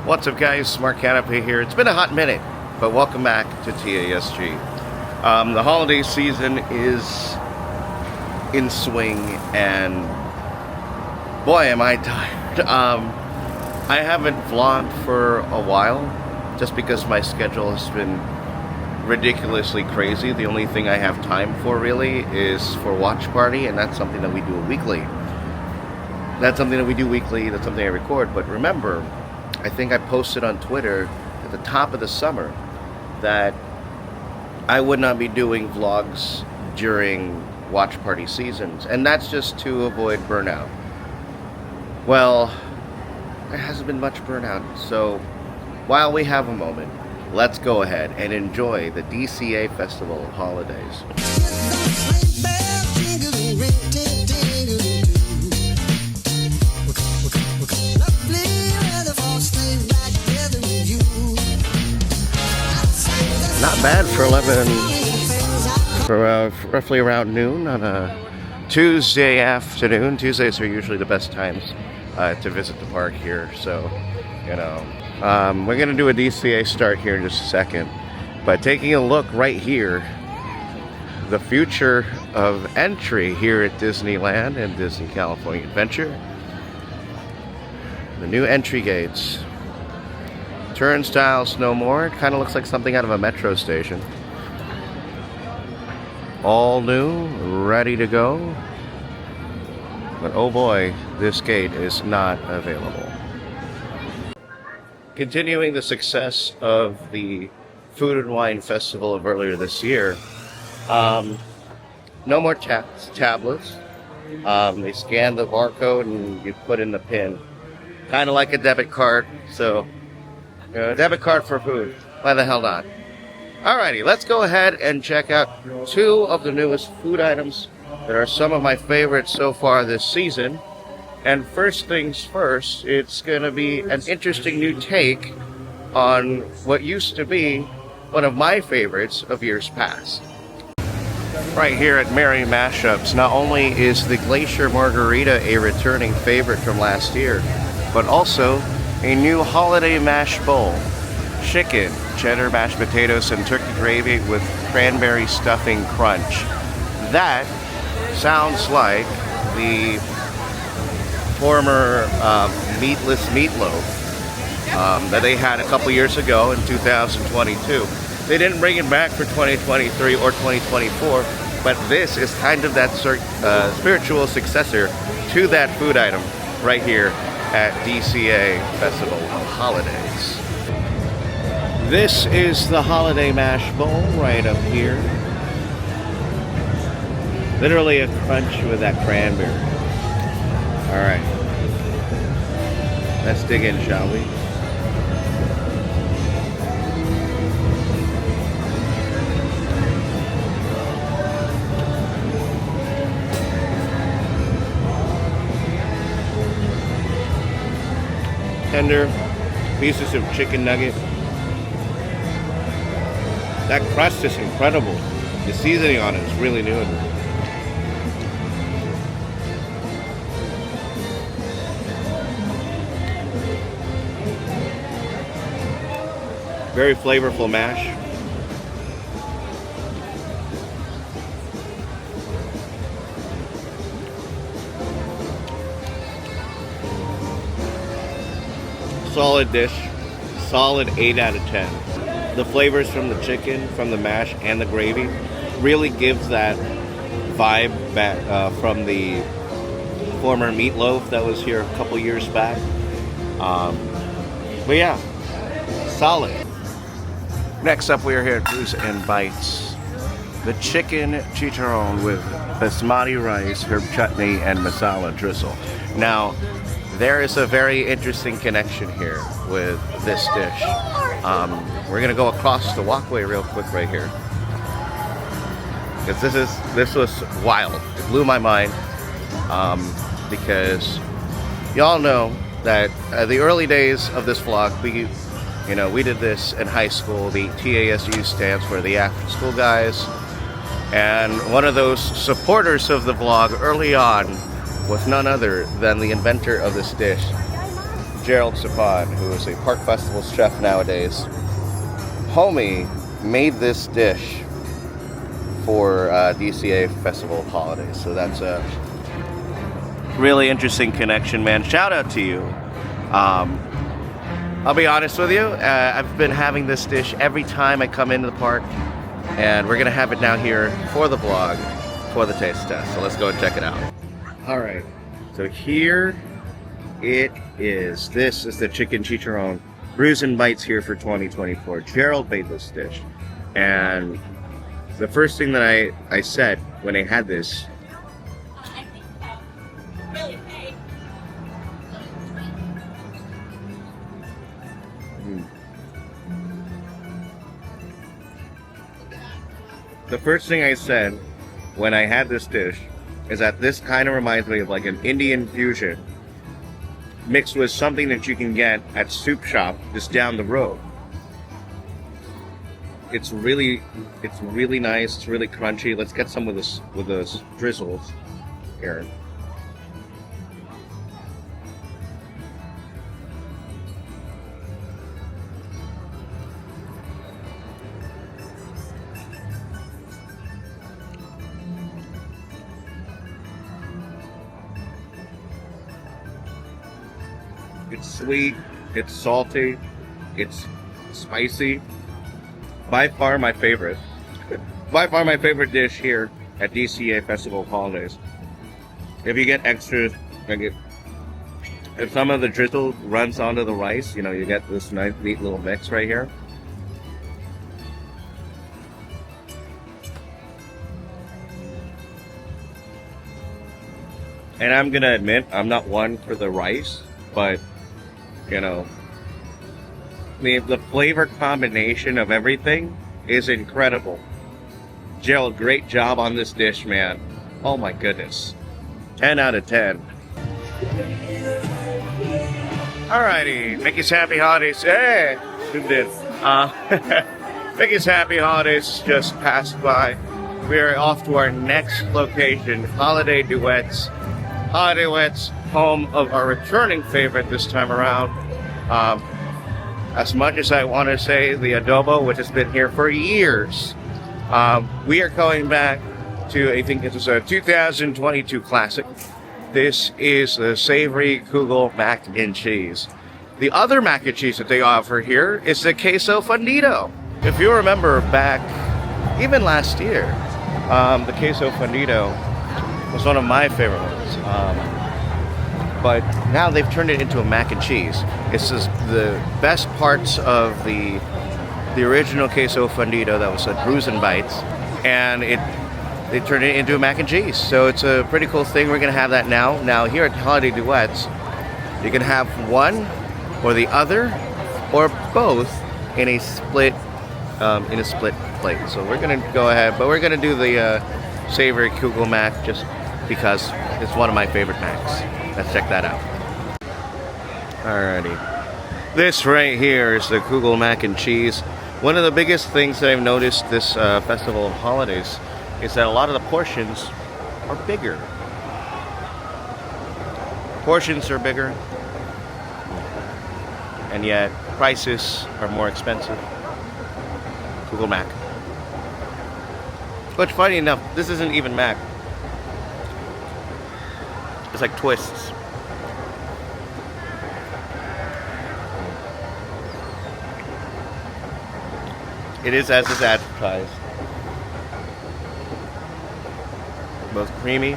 What's up, guys? Smart Canopy here. It's been a hot minute, but welcome back to TASG. The holiday season is in swing, and boy, am I tired. I haven't vlogged for a while, just because my schedule has been ridiculously crazy. The only thing I have time for really is for watch party, and that's something that we do weekly. That's something I record. But remember, I think I posted on Twitter at the top of the summer that I would not be doing vlogs during watch party seasons, and that's just to avoid burnout. Well, there hasn't been much burnout, so while we have a moment, let's go ahead and enjoy the DCA Festival of Holidays. Not bad for roughly around noon on a Tuesday afternoon. Tuesdays are usually the best times to visit the park here, so you know. We're gonna do a DCA start here in just a second, but taking a look right here, the future of entry here at Disneyland and Disney California Adventure. The new entry gates. Turnstiles no more. It kind of looks like something out of a metro station. All new, ready to go. But oh boy, this gate is not available. Continuing the success of the Food and Wine Festival of earlier this year, no more tablets. They scan the barcode and you put in the PIN. Kind of like a debit card, so debit card for food. Why the hell not? Alrighty, let's go ahead and check out two of the newest food items that are some of my favorites so far this season. And first things first, it's going to be an interesting new take on what used to be one of my favorites of years past. Right here at Merry Mashups, not only is the Glacier Margarita a returning favorite from last year, but also a new holiday mash bowl. Chicken, cheddar mashed potatoes, and turkey gravy with cranberry stuffing crunch. That sounds like the former meatless meatloaf that they had a couple years ago in 2022. They didn't bring it back for 2023 or 2024, but this is kind of that spiritual successor to that food item right here at DCA Festival of Holidays. This is the holiday mash bowl right up here. Literally a crunch with that cranberry. Alright. Let's dig in, shall we? Tender pieces of chicken nugget. That crust is incredible. The seasoning on it is really new. Very flavorful mash. Solid dish, solid 8 out of 10. The flavors from the chicken, from the mash, and the gravy really gives that vibe back from the former meatloaf that was here a couple years back. But yeah, solid. Next up, we are here at Brews and Bites. The chicken chicharron with basmati rice, herb chutney, and masala drizzle. Now, there is a very interesting connection here with this dish. We're gonna go across the walkway real quick right here, because this was wild. It blew my mind, because y'all know that the early days of this vlog, we did this in high school. The TASU stands for the After School Guys, and one of those supporters of the vlog early on was none other than the inventor of this dish, Gerald Sapon, who is a Park Festival chef nowadays. Homie made this dish for DCA Festival of Holidays. So that's a really interesting connection, man. Shout out to you. I'll be honest with you, I've been having this dish every time I come into the park, and we're gonna have it now here for the vlog, for the taste test. So let's go and check it out. All right, so here it is. This is the chicken chicharron brews and bites here for 2024. Gerald made this dish, and the first thing that I said when I had this, the first thing I said when I had this dish is that this kind of reminds me of like an Indian fusion mixed with something that you can get at Soup Shop just down the road. It's really nice. It's really crunchy. Let's get some with those drizzles here. It's sweet, it's salty, it's spicy. By far my favorite. By far my favorite dish here at DCA Festival of Holidays. If you get extras, like if some of the drizzle runs onto the rice, you know, you get this nice neat little mix right here. And I'm gonna admit, I'm not one for the rice, but you know, the flavor combination of everything is incredible. Gerald, great job on this dish, man. Oh my goodness. 10 out of 10. Alrighty, Mickey's Happy Holidays. Hey! Who did? Mickey's Happy Holidays just passed by. We are off to our next location, Holiday Duets. Holiday Duets, home of our returning favorite this time around. As much as I want to say the adobo, which has been here for years, we are going back to, I think it was a 2022 classic. This is the savory Kugel mac and cheese. The other mac and cheese that they offer here is the queso fundido. If you remember back, even last year, the queso fundido was one of my favorite ones. But now they've turned it into a mac and cheese. It's just the best parts of the original queso fundido that was at Brews and Bites, and they turned it into a mac and cheese. So it's a pretty cool thing. We're gonna have that now. Now here at Holiday Duets, you can have one or the other or both in a split plate. So we're gonna go ahead, but we're gonna do the savory Kugel mac just because it's one of my favorite macs. Let's check that out. Alrighty. This right here is the Kugel mac and cheese. One of the biggest things that I've noticed this Festival of Holidays is that a lot of the portions are bigger. Portions are bigger, and yet prices are more expensive. Kugel mac. But funny enough, this isn't even mac. It's like twists. It is as it's advertised. Both creamy,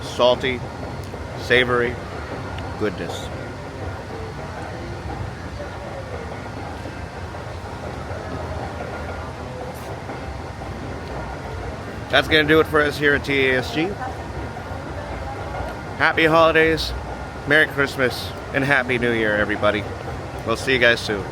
salty, savory, goodness. That's going to do it for us here at TASG. Happy holidays, Merry Christmas, and Happy New Year, everybody. We'll see you guys soon.